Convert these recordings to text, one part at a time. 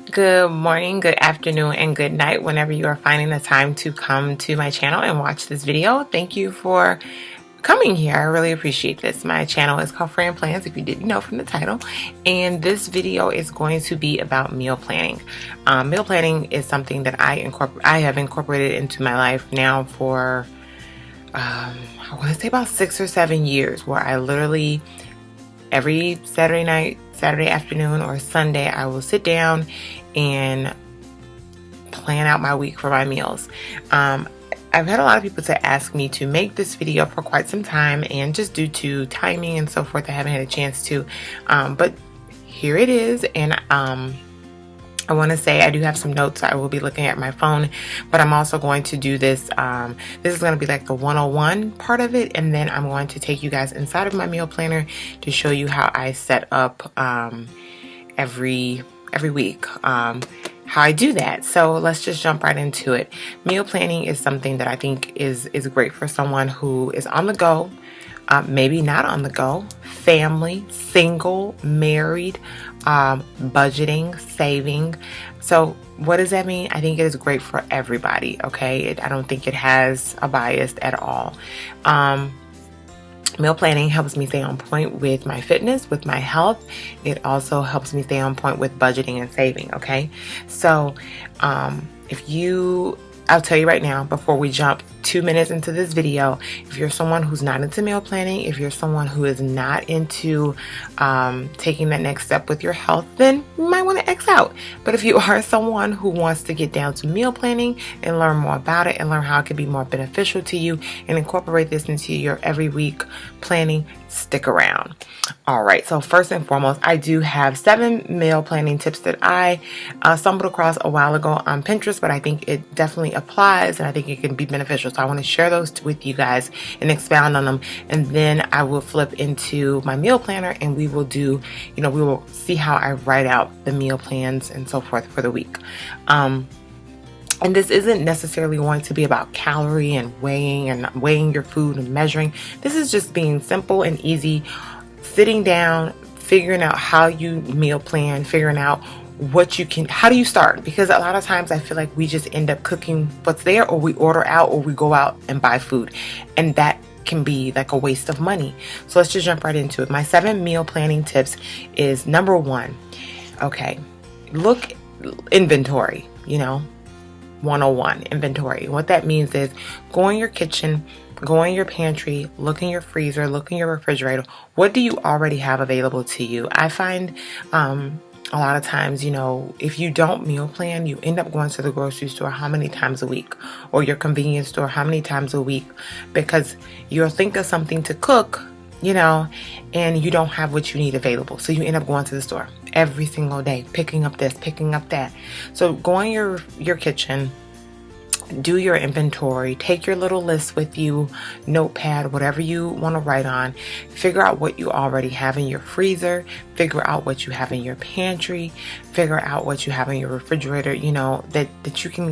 Good morning, good afternoon, and good night whenever you are finding the time to come to my channel and watch this video. Thank you for coming here. I really appreciate this. My channel is called Friend Plans, if you didn't know from the title, and this video is going to be about meal planning. Meal planning is something that I have incorporated into my life now for I want to say about 6 or 7 years, where I literally every Saturday night, Saturday afternoon, or Sunday, I will sit down and plan out my week for my meals. I've had a lot of people to ask me to make this video for quite some time, and just due to timing and so forth, I haven't had a chance to, but here it is. And I want to say I do have some notes. I will be looking at my phone, but I'm also going to do this. This is going to be like the 101 part of it, and then I'm going to take you guys inside of my meal planner to show you how I set up every week, how I do that. So let's just jump right into it. Meal planning is something that I think is great for someone who is on the go, maybe not on the go, family, single, married, budgeting, saving. So what does that mean? I think it is great for everybody, okay? I don't think it has a bias at all. Meal planning helps me stay on point with my fitness, with my health. It also helps me stay on point with budgeting and saving, okay? So I'll tell you right now, before we jump 2 minutes into this video, if you're someone who's not into meal planning, if you're someone who is not into taking that next step with your health, then you might want to X out. But if you are someone who wants to get down to meal planning and learn more about it and learn how it can be more beneficial to you and incorporate this into your every week planning, stick around. All right, so first and foremost, I do have 7 meal planning tips that I stumbled across a while ago on Pinterest, but I think it definitely applies and I think it can be beneficial. So I want to share those with you guys and expound on them, and then I will flip into my meal planner and we will do, we will see how I write out the meal plans and so forth for the week. And this isn't necessarily going to be about calorie and weighing your food and measuring. This is just being simple and easy, sitting down, figuring out how you meal plan, figuring out how do you start? Because a lot of times I feel like we just end up cooking what's there, or we order out, or we go out and buy food. And that can be like a waste of money. So let's just jump right into it. My 7 meal planning tips is number 1. Okay, look, inventory, 101, inventory. What that means is go in your kitchen, go in your pantry, look in your freezer, look in your refrigerator. What do you already have available to you? I find a lot of times, if you don't meal plan, you end up going to the grocery store how many times a week, or your convenience store how many times a week, because you'll think of something to cook, and you don't have what you need available. So you end up going to the store every single day, picking up this, picking up that. So go in your kitchen, do your inventory, take your little list with you, notepad, whatever you want to write on, figure out what you already have in your freezer, figure out what you have in your pantry, figure out what you have in your refrigerator,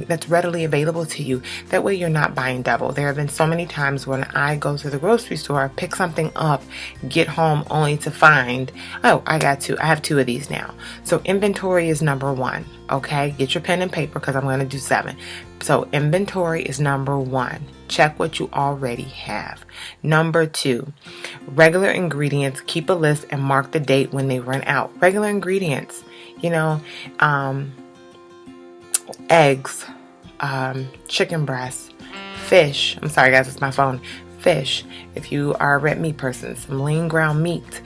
that's readily available to you. That way you're not buying double. There have been so many times when I go to the grocery store, pick something up, get home only to find, oh, I have 2 of these now. So inventory is number 1. Okay, get your pen and paper because I'm going to do 7. So inventory is number 1. Check what you already have. Number 2, regular ingredients. Keep a list and mark the date when they run out. Regular ingredients, eggs, chicken breast, fish. I'm sorry guys, it's my phone. Fish, if you are a red meat person, some lean ground meat.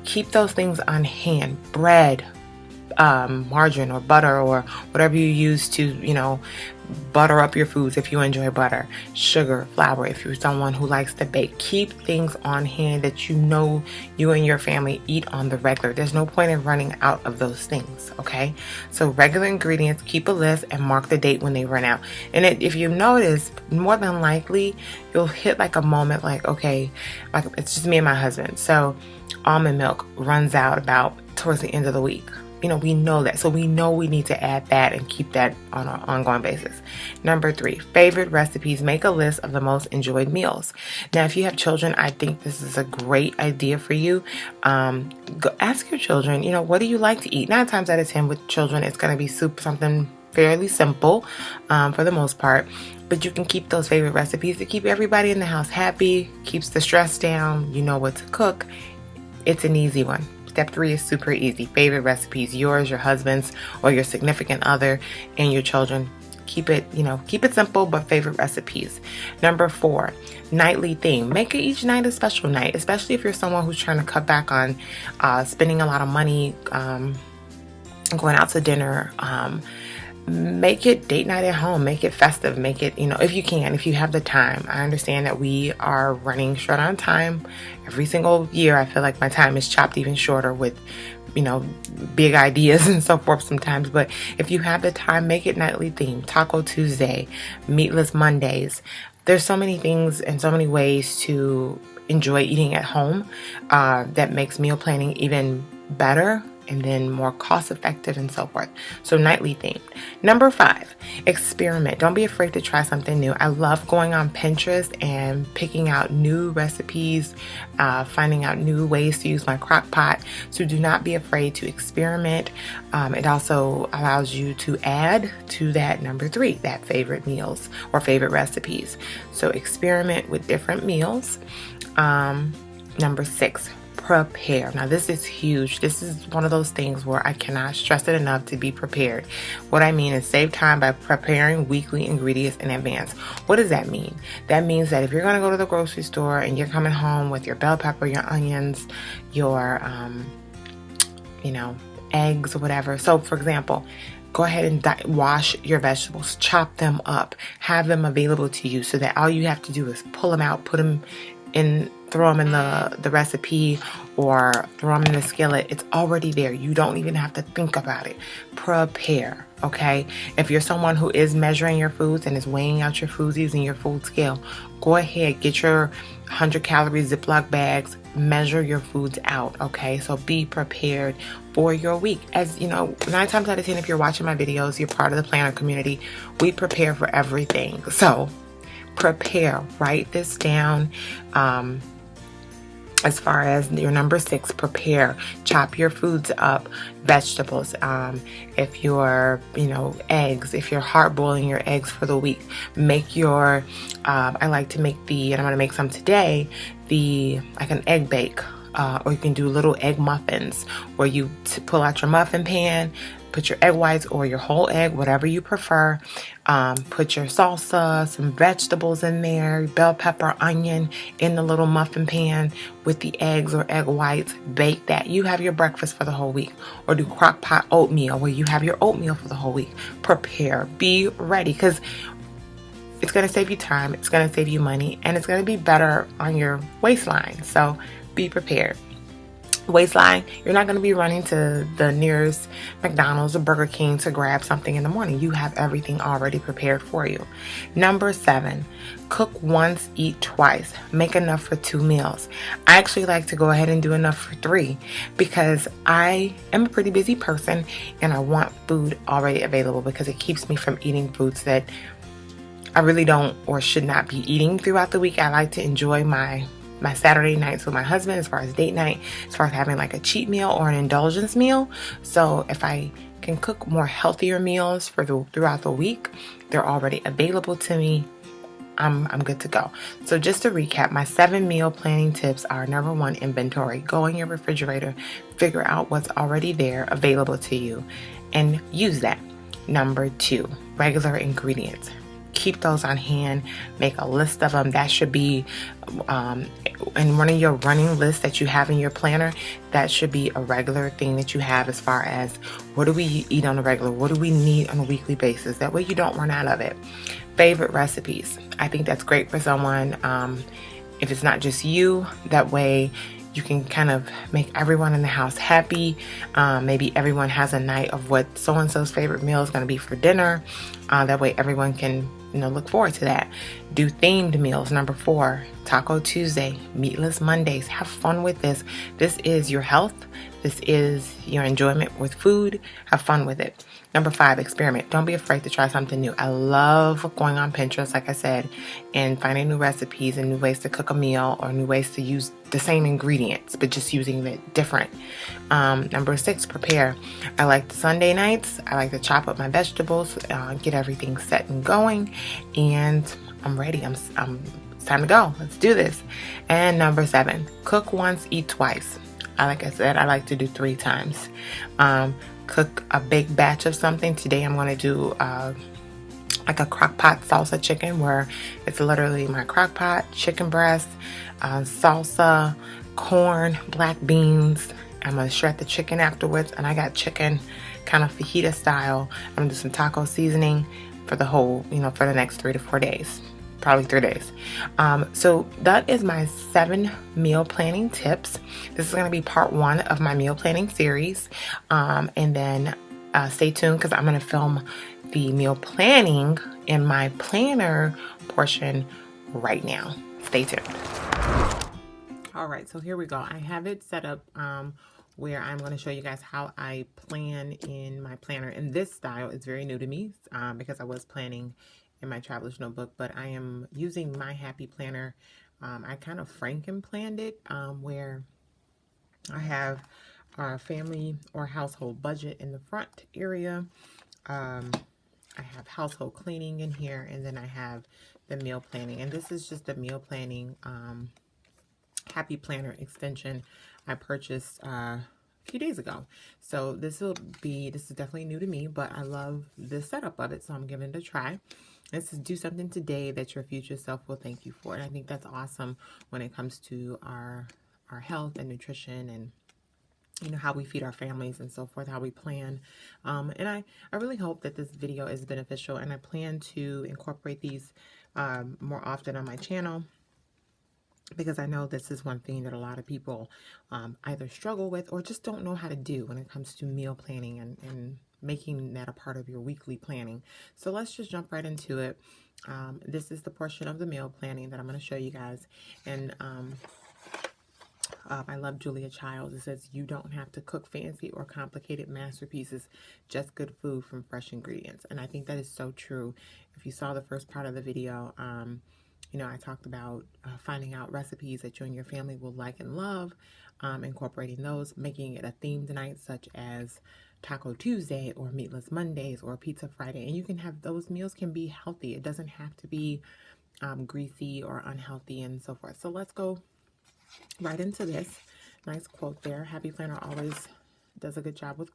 Keep those things on hand. Bread, margarine or butter or whatever you use to, butter up your foods if you enjoy butter. Sugar, flour, if you're someone who likes to bake. Keep things on hand that you and your family eat on the regular. There's no point in running out of those things, okay? So regular ingredients, keep a list and mark the date when they run out. And if you notice, more than likely, you'll hit like a moment like, okay, like it's just me and my husband. So almond milk runs out about towards the end of the week. we know that. So we know we need to add that and keep that on an ongoing basis. Number 3, favorite recipes. Make a list of the most enjoyed meals. Now, if you have children, I think this is a great idea for you. Ask your children, what do you like to eat? 9 times out of 10 with children, it's going to be something fairly simple for the most part. But you can keep those favorite recipes to keep everybody in the house happy, keeps the stress down, you know what to cook. It's an easy one. Step 3 is super easy. Favorite recipes, yours, your husband's, or your significant other, and your children. Keep it simple, but favorite recipes. Number 4, nightly theme. Make it each night a special night, especially if you're someone who's trying to cut back on spending a lot of money, going out to dinner. Make it date night at home. Make it festive. Make it, if you can, if you have the time. I understand that we are running short on time. Every single year, I feel like my time is chopped even shorter with, big ideas and so forth sometimes. But if you have the time, make it nightly themed. Taco Tuesday, meatless Mondays. There's so many things and so many ways to enjoy eating at home that makes meal planning even better and then more cost effective and so forth. So nightly themed. Number 5, experiment. Don't be afraid to try something new. I love going on Pinterest and picking out new recipes, finding out new ways to use my crock pot. So do not be afraid to experiment. It also allows you to add to that number 3, that favorite meals or favorite recipes. So experiment with different meals. Number 6, prepare. Now this is huge. This is one of those things where I cannot stress it enough to be prepared. What I mean is save time by preparing weekly ingredients in advance. What does that mean? That means that if you're going to go to the grocery store and you're coming home with your bell pepper, your onions, your eggs or whatever. So for example, go ahead and wash your vegetables, chop them up, have them available to you so that all you have to do is pull them out, put them in, throw them in the recipe or throw them in the skillet. It's already there. You don't even have to think about it. Prepare, okay? If you're someone who is measuring your foods and is weighing out your foods using your food scale, go ahead, get your 100-calorie Ziploc bags, measure your foods out, okay? So be prepared for your week. As 9 times out of 10, if you're watching my videos, you're part of the planner community. We prepare for everything. So prepare, write this down. As far as your number 6, prepare, chop your foods up, vegetables. If you're, eggs, if you're hard boiling your eggs for the week, make your, I like to make and I'm going to make some today, like an egg bake. Or you can do little egg muffins where you pull out your muffin pan, put your egg whites or your whole egg, whatever you prefer. Put your salsa, some vegetables in there, bell pepper, onion in the little muffin pan with the eggs or egg whites. Bake that. You have your breakfast for the whole week. Or do crock pot oatmeal where you have your oatmeal for the whole week. Prepare. Be ready because it's going to save you time. It's going to save you money. And it's going to be better on your waistline. So be prepared. Waistline, you're not going to be running to the nearest McDonald's or Burger King to grab something in the morning. You have everything already prepared for you. Number 7, cook once, eat twice. Make enough for 2 meals. I actually like to go ahead and do enough for 3 because I am a pretty busy person and I want food already available because it keeps me from eating foods that I really don't or should not be eating throughout the week. I like to enjoy my Saturday nights with my husband as far as date night, as far as having like a cheat meal or an indulgence meal. So if I can cook more healthier meals throughout the week, they're already available to me. I'm good to go. So just to recap, my 7 meal planning tips are: number 1, inventory. Go in your refrigerator, figure out what's already there available to you, and use that. Number 2, regular ingredients. Keep those on hand. Make a list of them. That should be in one of your running lists that you have in your planner. That should be a regular thing that you have as far as what do we eat on a regular, what do we need on a weekly basis. That way you don't run out of it. Favorite recipes. I think that's great for someone. If it's not just you, that way you can kind of make everyone in the house happy. Maybe everyone has a night of what so-and-so's favorite meal is going to be for dinner. That way everyone can look forward to that. Do themed meals. Number 4, Taco Tuesday, Meatless Mondays. Have fun with this. This is your health. This is your enjoyment with food. Have fun with it. Number 5, experiment. Don't be afraid to try something new. I love going on Pinterest, like I said, and finding new recipes and new ways to cook a meal, or new ways to use the same ingredients, but just using it different. Number 6, prepare. I like the Sunday nights. I like to chop up my vegetables, get everything set and going, and I'm ready. It's time to go. Let's do this. And number 7, cook once, eat twice. Like I said, I like to do 3 times. Cook a big batch of something. Today I'm going to do like a crock pot salsa chicken, where it's literally my crock pot, chicken breast, salsa, corn, black beans. I'm going to shred the chicken afterwards, and I got chicken kind of fajita style. I'm going to do some taco seasoning for the whole, for the next 3 to 4 days. Probably 3 days. So that is my 7 meal planning tips. This is going to be part 1 of my meal planning series. And then stay tuned, because I'm going to film the meal planning in my planner portion right now. Stay tuned. All right, so here we go. I have it set up where I'm going to show you guys how I plan in my planner. And this style is very new to me because I was planning in my traveler's notebook, but I am using my happy planner. I kind of Franken planned it, where I have our family or household budget in the front area. I have household cleaning in here, and then I have the meal planning. And this is just the meal planning happy planner extension I purchased a few days ago. So this is definitely new to me, but I love the setup of it, so I'm giving it a try. This is do something today that your future self will thank you for. And I think that's awesome when it comes to our health and nutrition, and how we feed our families and so forth, how we plan. And I really hope that this video is beneficial, and I plan to incorporate these more often on my channel, because I know this is one thing that a lot of people either struggle with or just don't know how to do when it comes to meal planning and making that a part of your weekly planning. So let's just jump right into it. This is the portion of the meal planning that I'm going to show you guys. And I love Julia Childs. It says, you don't have to cook fancy or complicated masterpieces, just good food from fresh ingredients. And I think that is so true. If you saw the first part of the video, I talked about finding out recipes that you and your family will like and love, incorporating those, making it a themed night, such as Taco Tuesday or Meatless Mondays or Pizza Friday. And you can have, those meals can be healthy. It doesn't have to be greasy or unhealthy and so forth. So let's go right into this. Nice quote there. Happy Planner always does a good job with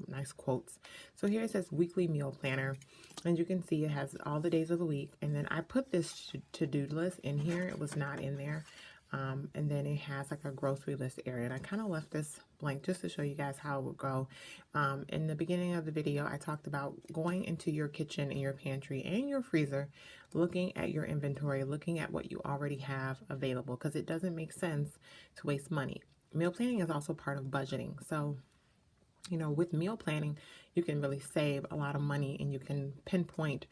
nice quotes. So here it says weekly meal planner, and you can see it has all the days of the week. And then I put this to-do list in here. It was not in there. And then it has like a grocery list area, and I kind of left this blank just to show you guys how it would go. In the beginning of the video, I talked about going into your kitchen and your pantry and your freezer, looking at your inventory, looking at what you already have available, because it doesn't make sense to waste money. Meal planning is also part of budgeting. So, with meal planning, you can really save a lot of money, and you can pinpoint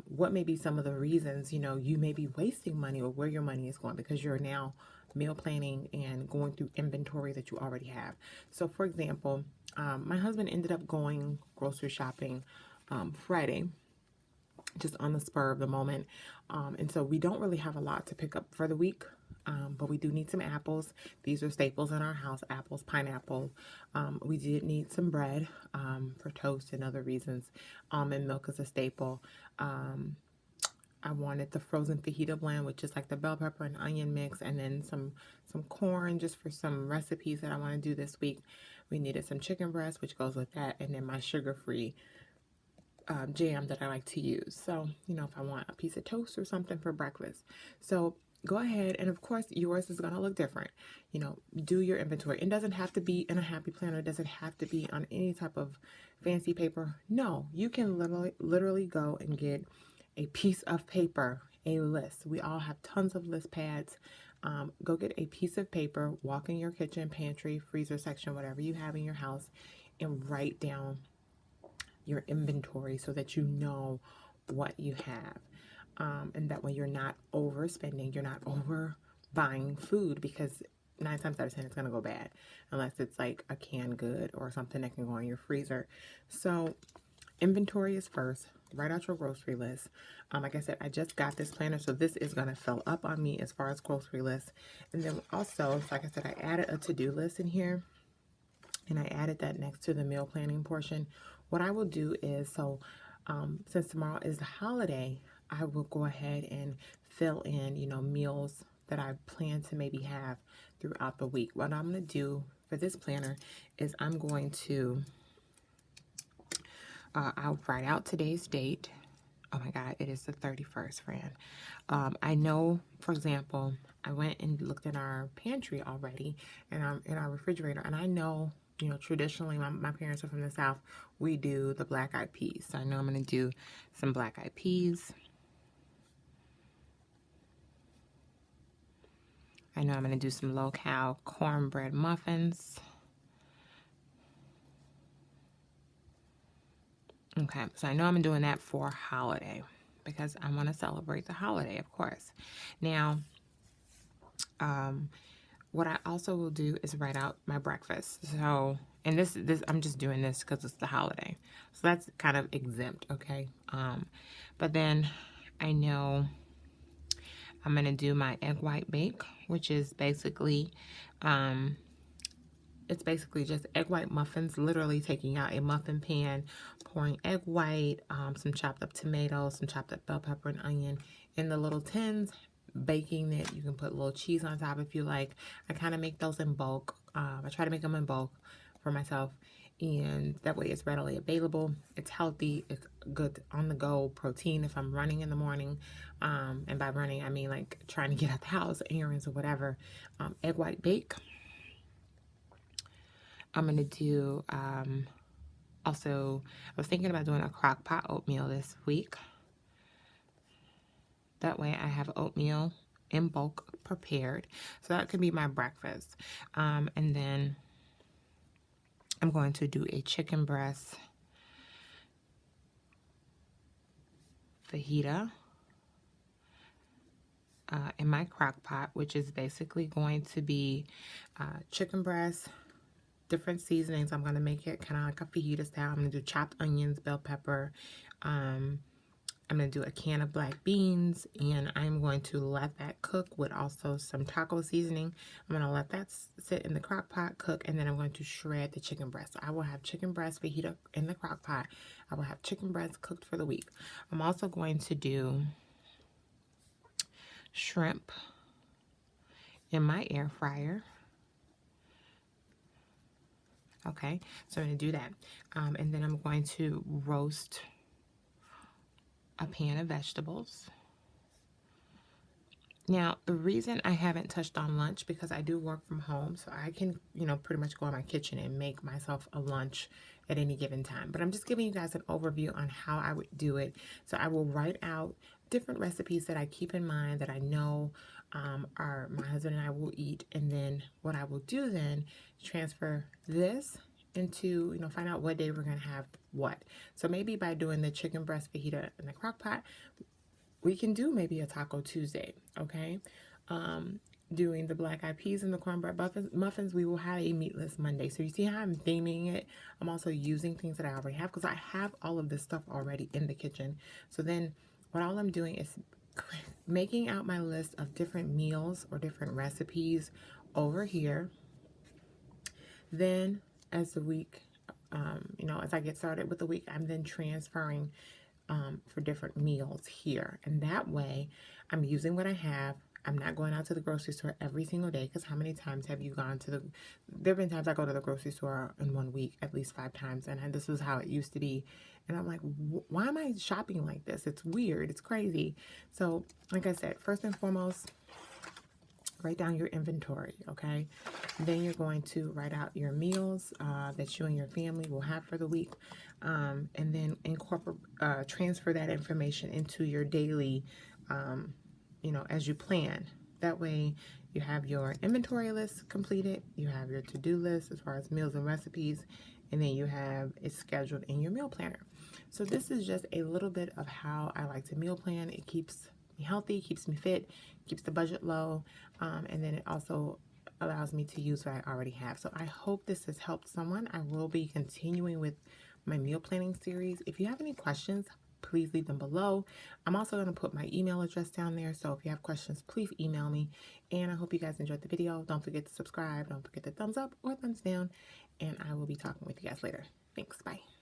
what may be some of the reasons, you may be wasting money, or where your money is going, because you're now meal planning and going through inventory that you already have. So for example, my husband ended up going grocery shopping Friday, just on the spur of the moment. And so we don't really have a lot to pick up for the week, but we do need some apples. These are staples in our house: apples, pineapple. We did need some bread for toast and other reasons. Almond milk is a staple. I wanted the frozen fajita blend, which is like the bell pepper and onion mix, and then some corn just for some recipes that I want to do this week. We needed some chicken breast, which goes with that, and then my sugar-free jam that I like to use. So, if I want a piece of toast or something for breakfast. So go ahead, and of course yours is going to look different. Do your inventory. It doesn't have to be in a happy planner. It doesn't have to be on any type of fancy paper. No, you can literally go and get a piece of paper, a list. We all have tons of list pads. Go get a piece of paper, walk in your kitchen, pantry, freezer section, whatever you have in your house, and write down your inventory so that you know what you have. And that way you're not overspending, you're not over buying food, because 9 times out of 10 it's going to go bad unless it's like a canned good or something that can go in your freezer. So inventory is first. Write out your grocery list. Like I said, I just got this planner, so this is going to fill up on me as far as grocery list. And then also, like I said, I added a to-do list in here, and I added that next to the meal planning portion. What I will do is, since tomorrow is the holiday, I will go ahead and fill in, meals that I plan to maybe have throughout the week. What I'm going to do for this planner is I'm going to, I'll write out today's date. Oh my God, it is the 31st, friend. I know, for example, I went and looked in our pantry already and in our refrigerator, and I know, traditionally my parents are from the South. We do the black eyed peas. So I know I'm going to do some black eyed peas. I know I'm going to do some low-cal cornbread muffins. Okay, so I know I'm doing that for holiday because I want to celebrate the holiday, of course. Now, what I also will do is write out my breakfast. So, and this I'm just doing this because it's the holiday. So that's kind of exempt, okay? But then I know I'm going to do my egg white bake, which is basically, it's basically just egg white muffins, literally taking out a muffin pan, pouring egg white, some chopped up tomatoes, some chopped up bell pepper and onion in the little tins, baking it. You can put a little cheese on top if you like. I kind of make those in bulk. I try to make them in bulk for myself, and that way it's readily available. It's healthy. It's good on the go protein if I'm running in the morning. And by running, I mean like trying to get out the house, errands or whatever. Egg white bake. I'm going to do, also, I was thinking about doing a crock pot oatmeal this week. That way I have oatmeal in bulk prepared. So that could be my breakfast. And then I'm going to do a chicken breast fajita in my crock pot, which is basically going to be chicken breast, different seasonings. I'm going to make it kind of like a fajita style. I'm going to do chopped onions, bell pepper. I'm going to do a can of black beans, and I'm going to let that cook with also some taco seasoning. I'm going to let that sit in the crock pot, cook, and then I'm going to shred the chicken breast. So I will have chicken breast fajita in the crock pot. I will have chicken breast cooked for the week. I'm also going to do shrimp in my air fryer. Okay, so I'm going to do that. And then I'm going to roast a pan of vegetables. Now, the reason I haven't touched on lunch, because I do work from home, so I can, pretty much go in my kitchen and make myself a lunch at any given time. But I'm just giving you guys an overview on how I would do it. So I will write out different recipes that I keep in mind that I know are my husband and I will eat. And then what I will do then, transfer this into, find out what day we're going to have what. So maybe by doing the chicken breast fajita in the crock pot, we can do maybe a Taco Tuesday, okay? Doing the black eyed peas and the cornbread muffins, we will have a meatless Monday. So you see how I'm theming it? I'm also using things that I already have because I have all of this stuff already in the kitchen. So then what all I'm doing is making out my list of different meals or different recipes over here. Then as the week, as I get started with the week, I'm then transferring for different meals here. And that way I'm using what I have. I'm not going out to the grocery store every single day, because how many times have you gone to there have been times I go to the grocery store in 1 week at least 5 times, and this was how it used to be. And I'm like, why am I shopping like this? It's weird. It's crazy. So like I said, first and foremost, write down your inventory, okay? Then you're going to write out your meals that you and your family will have for the week, and then transfer that information into your daily, as you plan. That way you have your inventory list completed, you have your to-do list as far as meals and recipes, and then you have it scheduled in your meal planner. So this is just a little bit of how I like to meal plan. It keeps me healthy, keeps me fit, keeps the budget low, and then it also allows me to use what I already have. So I hope this has helped someone. I will be continuing with my meal planning series. If you have any questions, please leave them below. I'm also going to put my email address down there. So if you have questions, please email me. And I hope you guys enjoyed the video. Don't forget to subscribe. Don't forget the thumbs up or thumbs down. And I will be talking with you guys later. Thanks. Bye.